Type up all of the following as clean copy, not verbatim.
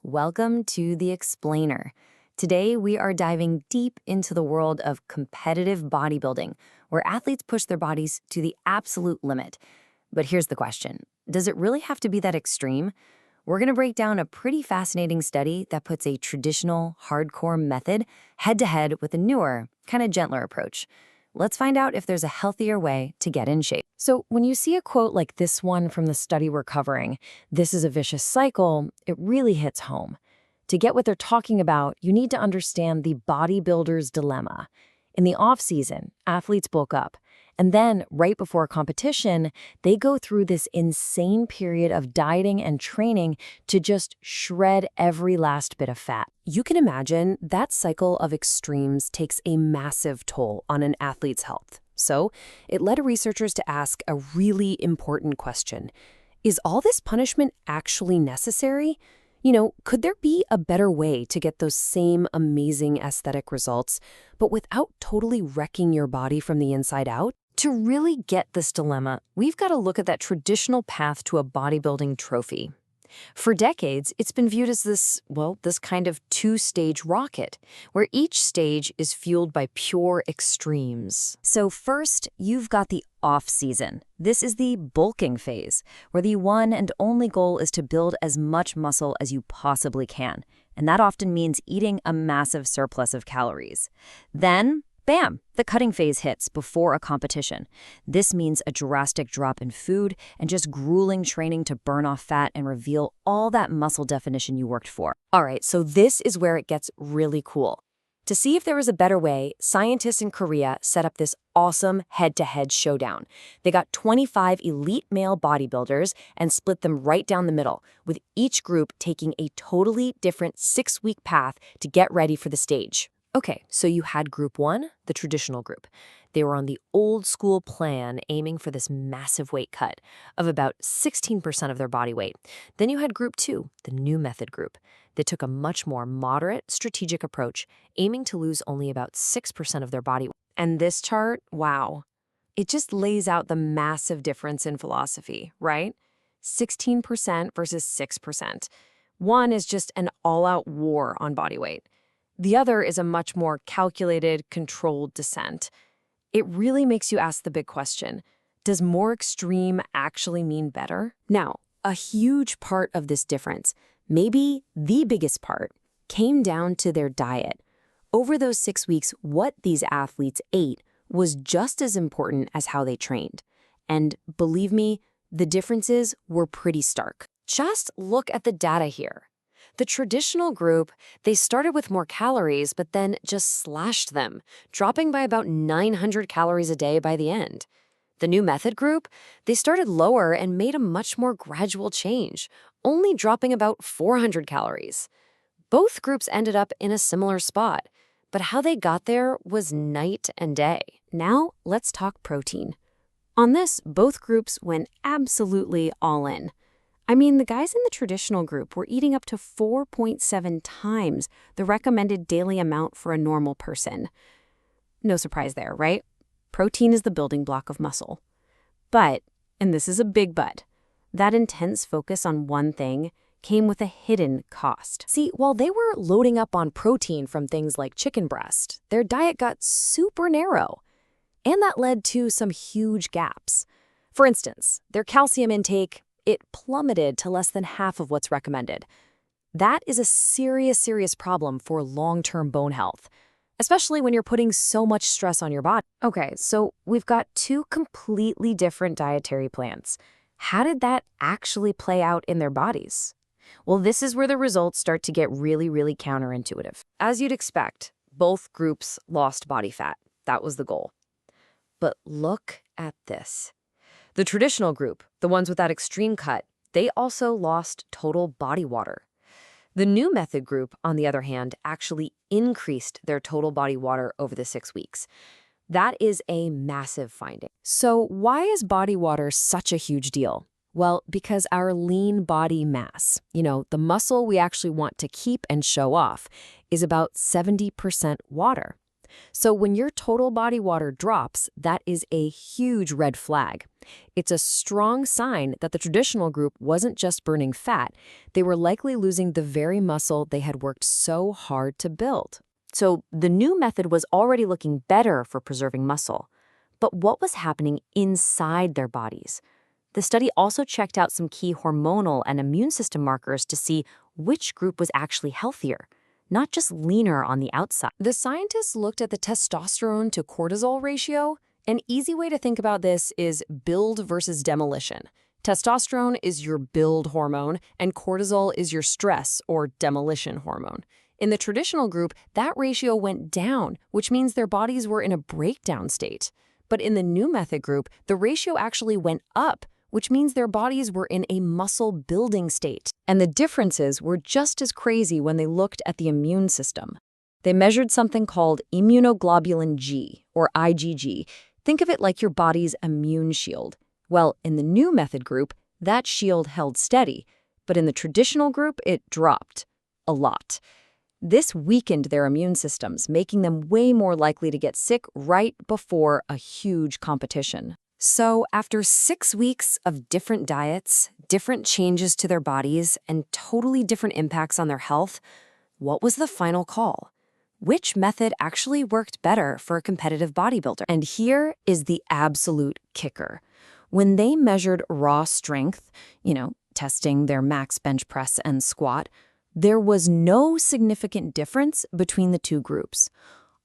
Welcome to The Explainer. Today, we are diving deep into the world of competitive bodybuilding, where athletes push their bodies to the absolute limit. But here's the question. Does it really have to be that extreme? We're going to break down a pretty fascinating study that puts a traditional, hardcore method head-to-head with a newer, kind of gentler approach. Let's find out if there's a healthier way to get in shape. So when you see a quote like this one from the study we're covering, "This is a vicious cycle," it really hits home. To get what they're talking about, you need to understand the bodybuilder's dilemma. In the off-season, athletes bulk up. And then, right before a competition, they go through this insane period of dieting and training to just shred every last bit of fat. You can imagine that cycle of extremes takes a massive toll on an athlete's health. So, it led researchers to ask a really important question. Is all this punishment actually necessary? Could there be a better way to get those same amazing aesthetic results, but without totally wrecking your body from the inside out? To really get this dilemma, we've got to look at that traditional path to a bodybuilding trophy. For decades, it's been viewed as this kind of two-stage rocket, where each stage is fueled by pure extremes. So first, you've got the off-season. This is the bulking phase, where the one and only goal is to build as much muscle as you possibly can. And that often means eating a massive surplus of calories. Then, bam, the cutting phase hits before a competition. This means a drastic drop in food and just grueling training to burn off fat and reveal all that muscle definition you worked for. All right, so this is where it gets really cool. To see if there was a better way, scientists in Korea set up this awesome head-to-head showdown. They got 25 elite male bodybuilders and split them right down the middle, with each group taking a totally different 6-week path to get ready for the stage. Okay, so you had Group 1, the traditional group. They were on the old-school plan, aiming for this massive weight cut of about 16% of their body weight. Then you had Group 2, the new method group. They took a much more moderate, strategic approach, aiming to lose only about 6% of their body weight. And this chart, wow, it just lays out the massive difference in philosophy, right? 16% versus 6%. One is just an all-out war on body weight. The other is a much more calculated, controlled descent. It really makes you ask the big question, does more extreme actually mean better? Now, a huge part of this difference, maybe the biggest part, came down to their diet. Over those 6 weeks, what these athletes ate was just as important as how they trained. And believe me, the differences were pretty stark. Just look at the data here. The traditional group, they started with more calories, but then just slashed them, dropping by about 900 calories a day by the end. The new method group, they started lower and made a much more gradual change, only dropping about 400 calories. Both groups ended up in a similar spot, but how they got there was night and day. Now, let's talk protein. On this, both groups went absolutely all in. I mean, the guys in the traditional group were eating up to 4.7 times the recommended daily amount for a normal person. No surprise there, right? Protein is the building block of muscle. But, and this is a big but, that intense focus on one thing came with a hidden cost. See, while they were loading up on protein from things like chicken breast, their diet got super narrow. And that led to some huge gaps. For instance, their calcium intake, it plummeted to less than half of what's recommended. That is a serious problem for long-term bone health, especially when you're putting so much stress on your body. Okay, so we've got two completely different dietary plans. How did that actually play out in their bodies? Well, this is where the results start to get really counterintuitive. As you'd expect, both groups lost body fat. That was the goal. But look at this. The traditional group, the ones with that extreme cut, they also lost total body water. The new method group, on the other hand, actually increased their total body water over the 6 weeks. That is a massive finding. So why is body water such a huge deal? Well, because our lean body mass, the muscle we actually want to keep and show off, is about 70% water. So when your total body water drops, that is a huge red flag. It's a strong sign that the traditional group wasn't just burning fat, they were likely losing the very muscle they had worked so hard to build. So the new method was already looking better for preserving muscle. But what was happening inside their bodies? The study also checked out some key hormonal and immune system markers to see which group was actually healthier, not just leaner on the outside. The scientists looked at the testosterone to cortisol ratio. An easy way to think about this is build versus demolition. Testosterone is your build hormone, and cortisol is your stress or demolition hormone. In the traditional group, that ratio went down, which means their bodies were in a breakdown state. But in the new method group, the ratio actually went up, which means their bodies were in a muscle-building state. And the differences were just as crazy when they looked at the immune system. They measured something called immunoglobulin G, or IgG. Think of it like your body's immune shield. Well, in the new method group, that shield held steady, but in the traditional group, it dropped a lot. This weakened their immune systems, making them way more likely to get sick right before a huge competition. So after 6 weeks of different diets, different changes to their bodies, and totally different impacts on their health, what was the final call? Which method actually worked better for a competitive bodybuilder? And here is the absolute kicker. When they measured raw strength, testing their max bench press and squat, there was no significant difference between the two groups.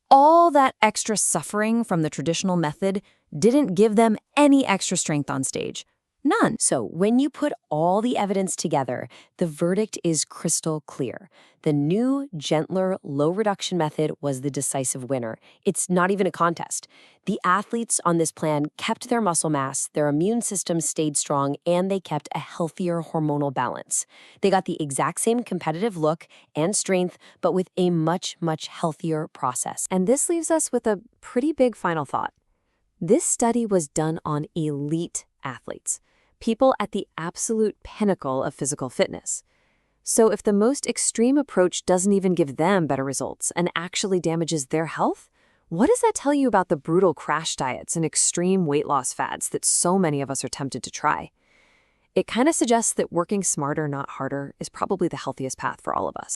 All that extra suffering from the traditional method didn't give them any extra strength on stage. None. So when you put all the evidence together, the verdict is crystal clear. The new, gentler, low-reduction method was the decisive winner. It's not even a contest. The athletes on this plan kept their muscle mass, their immune system stayed strong, and they kept a healthier hormonal balance. They got the exact same competitive look and strength, but with a much, much healthier process. And this leaves us with a pretty big final thought. This study was done on elite athletes, people at the absolute pinnacle of physical fitness. So if the most extreme approach doesn't even give them better results and actually damages their health, what does that tell you about the brutal crash diets and extreme weight loss fads that so many of us are tempted to try? It kind of suggests that working smarter, not harder, is probably the healthiest path for all of us.